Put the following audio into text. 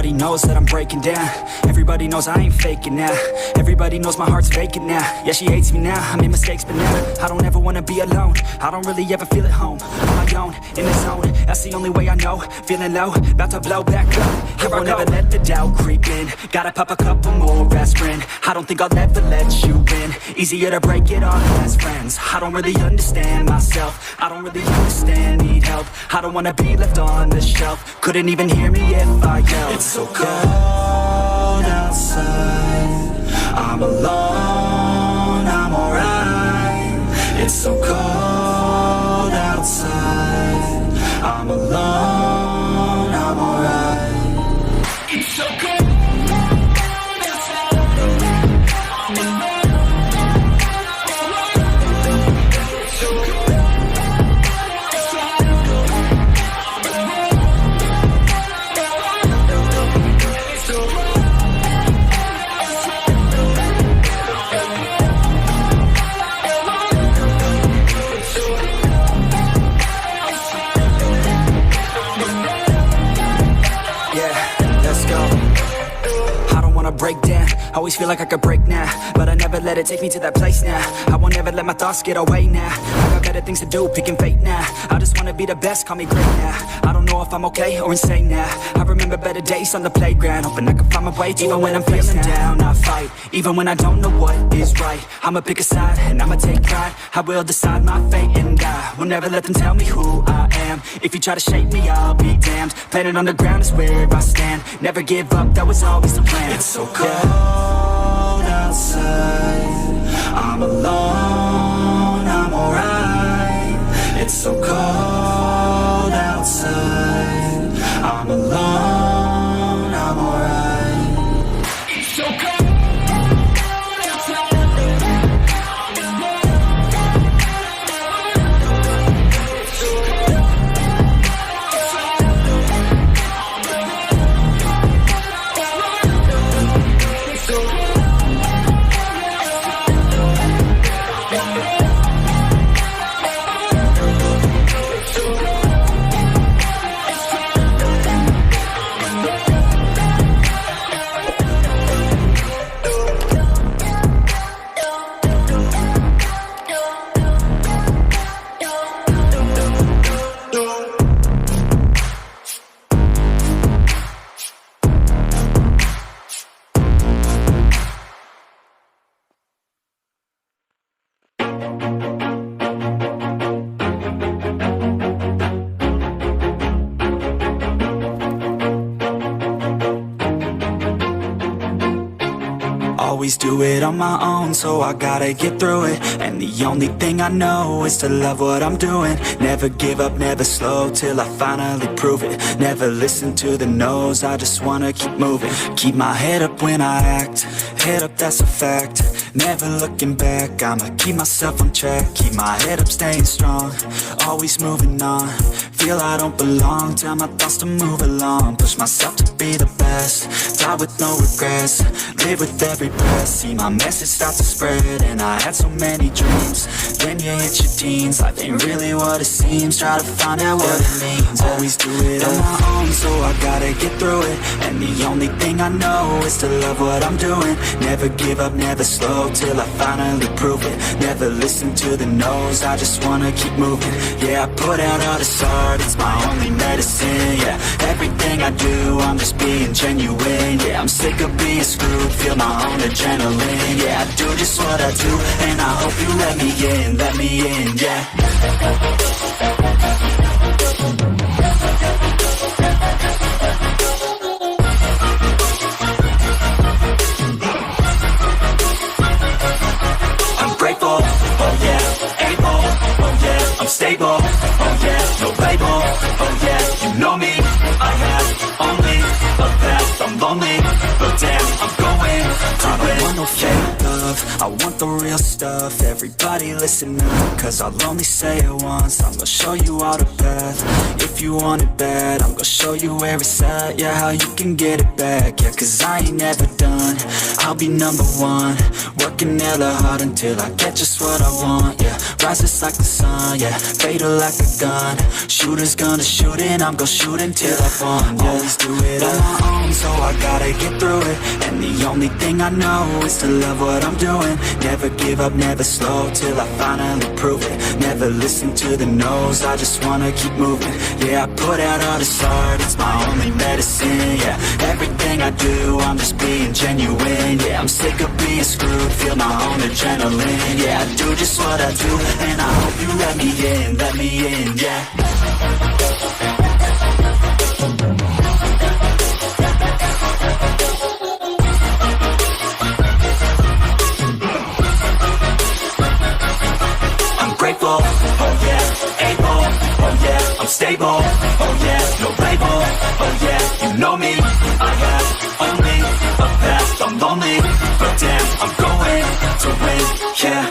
Everybody knows that I'm breaking down. Everybody knows I ain't faking now. Everybody knows my heart's vacant now. Yeah, she hates me now, I made mistakes, but now I don't ever wanna be alone. I don't really ever feel at home. On my own, in the zone, that's the only way I know. Feeling low, about to blow back up. I won't ever let the doubt creep in. Gotta pop a couple more aspirin. I don't think I'll ever let you in. Easier to break it off as friends. I don't really understand myself. I don't really understand, need help. I don't wanna be left on the shelf. Couldn't even hear me if I yelled. It's so cold outside, I'm alone, I'm alright. It's so cold outside, I'm alone, I'm alright. It's so cold. Break down, always feel like I could break now, but I never let it take me to that place now. I won't ever let my thoughts get away now. I got better things to do, picking fate now. I just wanna be the best, call me great now. I don't know if I'm okay or insane now. I remember better days on the playground, hoping I can find my way. Even when I'm feeling down, I fight. Even when I don't know what is right, I'ma pick a side and I'ma take pride. I will decide my fate and I will never let them tell me who I am. If you try to shape me, I'll be damned. Planet on the ground is where I stand. Never give up, that was always the plan. It's so cold outside, I'm alone, I'm alright. It's so cold outside, I'm alone, I'm alright. It's so cold. Always do it on my own, so I gotta get through it. And the only thing I know is to love what I'm doing. Never give up, never slow, till I finally prove it. Never listen to the no's, I just wanna keep moving. Keep my head up when I act, head up, that's a fact. Never looking back, I'ma keep myself on track. Keep my head up, staying strong, always moving on. Feel I don't belong, tell my thoughts to move along. Push myself to be the best, die with no regrets. Live with every breath, see my message start to spread. And I had so many dreams, then you hit your teens. Life ain't really what it seems, try to find out what it means. Always do it on my own, so I gotta get through it. And the only thing I know is to love what I'm doing. Never give up, never slow, till I finally prove it. Never listen to the no's, I just wanna keep moving. Yeah, I put out all this art, it's my only medicine. Yeah, everything I do, I'm just being genuine. Yeah, I'm sick of being screwed, feel my own adrenaline. Yeah, I do just what I do, and I hope you let me in, yeah. I'm grateful, oh yeah, able, oh yeah, I'm stable, oh yeah, no label, oh yeah, you know me, I have only a path, I'm lonely, but damn, I'm going through it. I want no fake love, I want the real stuff. Everybody listen up, cause I'll only say it once. I'm gonna show you all the path, if you want it bad. I'm gonna show you where it's at, yeah, how you can get it back. Yeah, cause I ain't never done, I'll be number one. working hella hard until I get just what I want, yeah. Rises like the sun, yeah, fatal like a gun. Shooter's gonna shoot and I'm gonna shoot until I fall, yeah. Always do it on my own, so I gotta get through it. And the only thing I know is to love what I'm doing. Never give up, never slow, till I finally prove it. Never listen to the no's, I just wanna keep moving. Yeah, I put out all this art, it's my only medicine, yeah. Everything I do, I'm just being genuine, yeah. I'm sick of being screwed, feel my own adrenaline, yeah. I do just what I do, and I hope you let me in, yeah. I'm grateful, oh yeah, able, oh yeah, I'm stable, oh yeah, no label, oh yeah, you know me, I have only a path, I'm lonely, but damn, I'm going to win, yeah.